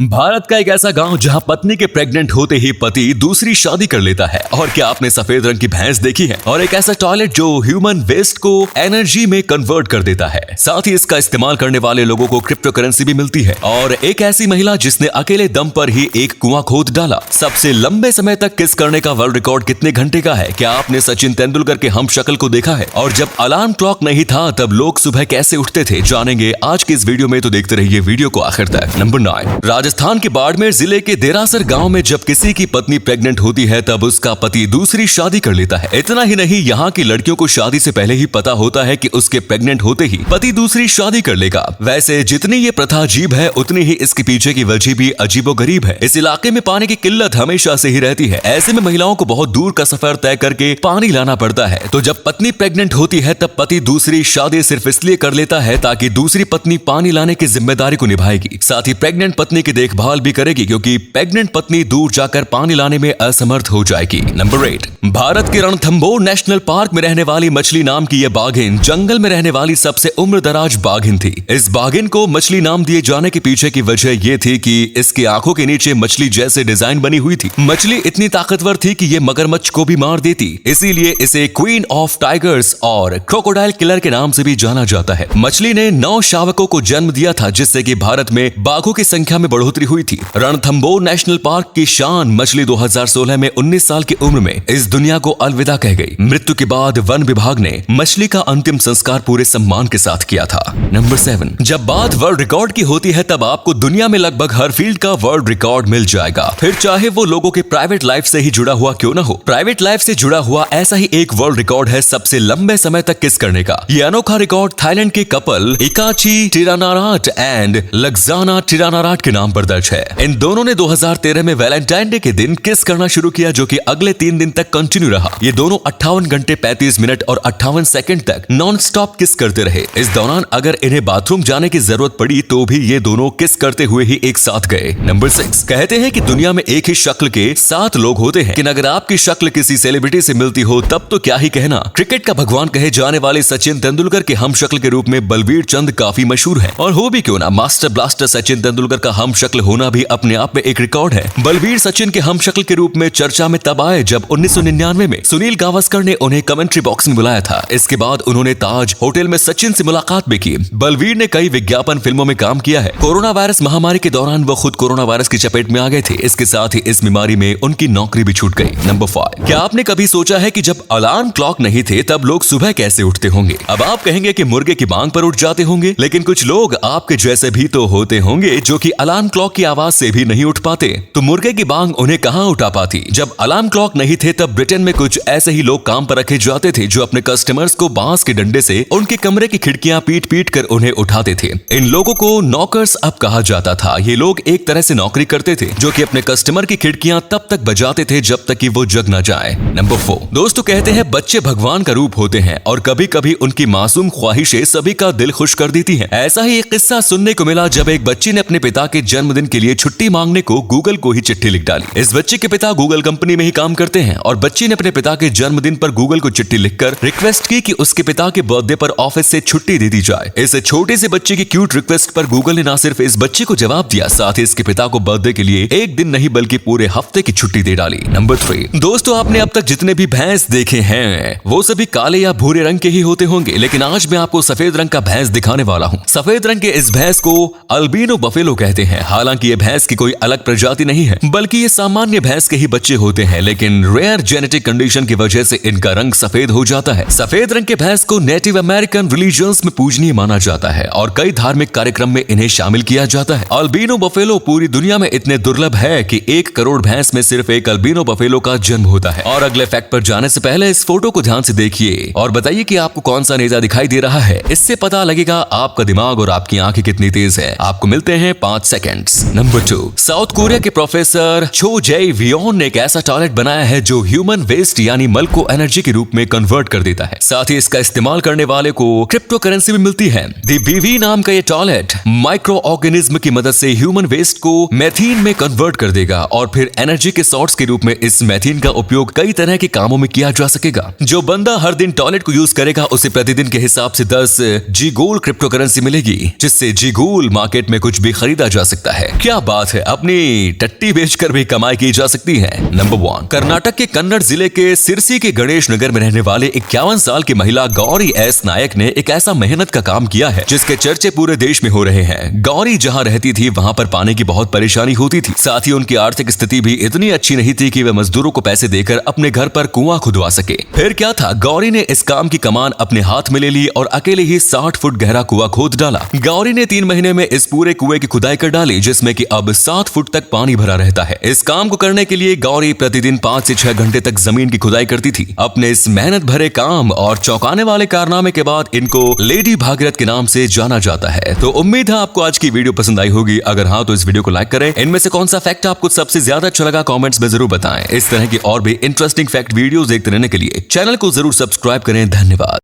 भारत का एक ऐसा गांव जहां पत्नी के प्रेग्नेंट होते ही पति दूसरी शादी कर लेता है। और क्या आपने सफेद रंग की भैंस देखी है? और एक ऐसा टॉयलेट जो ह्यूमन वेस्ट को एनर्जी में कन्वर्ट कर देता है। साथ ही इसका इस्तेमाल करने वाले लोगों को क्रिप्टो करेंसी भी मिलती है। और एक ऐसी महिला जिसने अकेले दम पर ही एक कुआं खोद डाला। सबसे लंबे समय तक किस करने का वर्ल्ड रिकॉर्ड कितने घंटे का है? क्या आपने सचिन तेंदुलकर के हम शक्ल को देखा है? और जब अलार्म क्लॉक नहीं था तब लोग सुबह कैसे उठते थे? जानेंगे आज की इस वीडियो में, तो देखते रहिए वीडियो को आखिर तक। नंबर 9, राजस्थान के बाड़मेर जिले के देरासर गांव में जब किसी की पत्नी प्रेग्नेंट होती है तब उसका पति दूसरी शादी कर लेता है। इतना ही नहीं, यहाँ की लड़कियों को शादी से पहले ही पता होता है कि उसके प्रेग्नेंट होते ही पति दूसरी शादी कर लेगा। वैसे जितनी ये प्रथा अजीब है उतनी ही इसके पीछे की वजह भी अजीबोगरीब है। इस इलाके में पानी की किल्लत हमेशा से ही रहती है। ऐसे में महिलाओं को बहुत दूर का सफर तय करके पानी लाना पड़ता है। तो जब पत्नी प्रेग्नेंट होती है तब पति दूसरी शादी सिर्फ इसलिए कर लेता है ताकि दूसरी पत्नी पानी लाने की जिम्मेदारी को निभाएगी। साथ ही प्रेग्नेंट पत्नी की देखभाल भी करेगी, क्योंकि प्रेग्नेंट पत्नी दूर जाकर पानी लाने में असमर्थ हो जाएगी। नंबर 8, भारत के रणथंभौर नेशनल पार्क में रहने वाली मछली नाम की यह बाघिन जंगल में रहने वाली सबसे उम्रदराज बाघिन थी। इस बाघिन को मछली नाम दिए जाने के पीछे की वजह यह थी कि इसकी आंखों के नीचे मछली जैसे डिजाइन बनी हुई थी। मछली इतनी ताकतवर थी कि यह मगरमच्छ को भी मार देती, इसीलिए इसे क्वीन ऑफ टाइगर्स और क्रोकोडाइल किलर के नाम से भी जाना जाता है। मछली ने 9 शावकों को जन्म दिया था, जिससे कि भारत में बाघों की संख्या में बढ़ोतरी हुई थी। रणथंभौर नेशनल पार्क की शान मछली 2016 में 19 साल की उम्र में इस दुनिया को अलविदा कह गई। मृत्यु के बाद वन विभाग ने मछली का अंतिम संस्कार पूरे सम्मान के साथ किया था। नंबर 7, जब बात वर्ल्ड रिकॉर्ड की होती है तब आपको दुनिया में लगभग हर फील्ड का वर्ल्ड रिकॉर्ड मिल जाएगा, फिर चाहे वो लोगों के प्राइवेट लाइफ से ही जुड़ा हुआ क्यों न हो। प्राइवेट लाइफ से जुड़ा हुआ ऐसा ही एक वर्ल्ड रिकॉर्ड है सबसे लंबे समय तक किस करने का। ये अनोखा रिकॉर्ड थाईलैंड के कपल इकाची टिरानाराट एंड लग्जाना टिरानाराट के नाम पर दर्ज है। इन दोनों ने 2013 में वैलेंटाइन डे के दिन किस करना शुरू किया, जो कि अगले 3 दिन तक कंटिन्यू रहा। ये दोनों 58 घंटे 35 मिनट और 58 सेकंड तक नॉन स्टॉप किस करते रहे। इस दौरान अगर इन्हें बाथरूम जाने की जरूरत पड़ी तो भी ये दोनों किस करते हुए ही एक साथ गए। नंबर 6, कहते हैं कि दुनिया में एक ही शक्ल के 7 लोग होते हैं, लेकिन अगर आपकी शक्ल किसी सेलिब्रिटी से मिलती हो तब तो क्या ही कहना। क्रिकेट का भगवान कहे जाने वाले सचिन तेंदुलकर के हम शक्ल के रूप में बलवीर चंद काफी मशहूर है। और हो भी क्यों ना, मास्टर ब्लास्टर सचिन तेंदुलकर का हम शक्ल होना भी अपने आप में एक रिकॉर्ड है। बलवीर सचिन के हम शक्ल के रूप में चर्चा में तब आए जब 1999 में सुनील गावस्कर ने उन्हें कमेंट्री बॉक्स में बुलाया था। इसके बाद उन्होंने ताज होटल में सचिन से मुलाकात भी की। बलवीर ने कई विज्ञापन फिल्मों में काम किया है। कोरोना वायरस महामारी के दौरान वो खुद कोरोना वायरस की चपेट में आ गए थे। इसके साथ ही इस बीमारी में उनकी नौकरी भी छूट गई। नंबर 5, क्या आपने कभी सोचा है कि जब अलार्म क्लॉक नहीं थे तब लोग सुबह कैसे उठते होंगे? अब आप कहेंगे कि मुर्गे की बांग पर उठ जाते होंगे, लेकिन कुछ लोग आपके जैसे भी तो होते होंगे जो कि अलार्म क्लॉक की आवाज से भी नहीं उठ पाते। तो मुर्गे की बांग उन्हें कहां उठा पाती? जब अलार्म क्लॉक नहीं थे तब ब्रिटेन में कुछ ऐसे ही लोग काम पर रखे जाते थे जो अपने कस्टमर्स को बांस के डंडे से उनके कमरे की खिड़कियां पीट पीट कर उन्हें उठाते थे। इन लोगों को नॉकर्स अब कहा जाता था। ये लोग एक तरह से नौकरी करते थे जो कि अपने कस्टमर की खिड़कियां तब तक बजाते थे जब तक कि वो जग ना जाए। नंबर 4, दोस्तों कहते हैं बच्चे भगवान का रूप होते हैं और कभी कभी उनकी मासूम ख्वाहिशें सभी का दिल खुश कर देती हैं। ऐसा ही एक किस्सा सुनने को मिला जब एक बच्ची ने अपने पिता के जन्मदिन के लिए छुट्टी मांगने को गूगल को ही चिट्ठी लिख डाली। इस बच्चे के पिता गूगल कंपनी में ही काम करते हैं और बच्ची ने अपने पिता के जन्मदिन पर गूगल को चिट्ठी लिखकर रिक्वेस्ट की कि उसके पिता के बर्थडे पर ऑफिस से छुट्टी दे दी जाए। इस छोटे से बच्चे की क्यूट रिक्वेस्ट पर गूगल ने न सिर्फ इस बच्चे को जवाब दिया, साथ ही इसके पिता को बर्थडे के लिए एक दिन नहीं बल्कि पूरे हफ्ते की छुट्टी दे डाली। नंबर 3, दोस्तों आपने अब तक जितने भी भैंस देखे हैं वो सभी काले या भूरे रंग के ही होते होंगे, लेकिन आज मैं आपको सफेद रंग का भैंस दिखाने वाला हूँ। सफेद रंग के इस भैंस को अल्बिनो बफेलो कहते हैं। हालांकि ये भैंस की कोई अलग प्रजाति नहीं है, बल्कि ये सामान्य भैंस के ही बच्चे होते हैं, लेकिन रेयर जेनेटिक कंडीशन की वजह से इनका रंग सफेद हो जाता है। सफेद रंग के भैंस को नेटिव अमेरिकन रिलीजन्स में पूजनीय माना जाता है और कई धार्मिक कार्यक्रम में इन्हें शामिल किया जाता है। अल्बिनो बफेलो पूरी दुनिया में इतने दुर्लभ है कि 1 करोड़ भैंस में सिर्फ एक अल्बिनो बफेलो का जन्म होता है। और अगले फैक्ट पर जाने से पहले इस फोटो को ध्यान से देखिए और बताइए कि आपको कौन सा नेता दिखाई दे रहा है। इससे पता लगेगा आपका दिमाग और आपकी आंखें कितनी तेज है। आपको मिलते हैं 5 सेकंड्स। नंबर 2, साउथ कोरिया के प्रोफेसर छो जे वियोन ने एक ऐसा टॉयलेट बनाया है जो ह्यूमन वेस्ट यानी मल को एनर्जी के रूप में कन्वर्ट कर देता है। साथ ही इसका इस्तेमाल करने वाले को क्रिप्टो करेंसी भी मिलती है। दी बीवी नाम का ये टॉयलेट माइक्रो ऑर्गेनिज्म की मदद से ह्यूमन वेस्ट को मेथीन में कन्वर्ट कर देगा और फिर एनर्जी के सोर्स के रूप में इस मेथीन का उपयोग कई तरह के कामों में किया जा सकेगा। जो बंदा हर दिन टॉयलेट को यूज करेगा उसे प्रतिदिन के हिसाब से 10 जीगोल क्रिप्टो करेंसी मिलेगी, जिससे जीगोल मार्केट में कुछ भी खरीदा जा सकता है। जाता है। क्या बात है, अपनी टट्टी बेचकर भी कमाई की जा सकती है। नंबर 1, कर्नाटक के कन्नड़ जिले के सिरसी के गणेश नगर में रहने वाले 51 साल की महिला गौरी एस नायक ने एक ऐसा मेहनत का काम किया है जिसके चर्चे पूरे देश में हो रहे हैं। गौरी जहां रहती थी वहां पर पानी की बहुत परेशानी होती थी। साथ ही उनकी आर्थिक स्थिति भी इतनी अच्छी नहीं थी कि वे मजदूरों को पैसे देकर अपने घर पर कुआं खुदवा सके। फिर क्या था, गौरी ने इस काम की कमान अपने हाथ में ले ली और अकेले ही 60 फुट गहरा कुआं खोद डाला। गौरी ने 3 महीने में इस पूरे कुएं की खुदाई कर डाली जिसमें कि अब 7 फुट तक पानी भरा रहता है। इस काम को करने के लिए गौरी प्रतिदिन 5 से 6 घंटे तक जमीन की खुदाई करती थी। अपने इस मेहनत भरे काम और चौंकाने वाले कारनामे के बाद इनको लेडी भागीरथ के नाम से जाना जाता है। तो उम्मीद है आपको आज की वीडियो पसंद आई होगी। अगर हाँ तो इस वीडियो को लाइक करें। इनमें से कौन सा फैक्ट आपको सबसे ज्यादा अच्छा लगा कमेंट्स में जरूर बताएं। इस तरह की और भी इंटरेस्टिंग फैक्ट वीडियोस देखते रहने के लिए चैनल को जरूर सब्सक्राइब करें। धन्यवाद।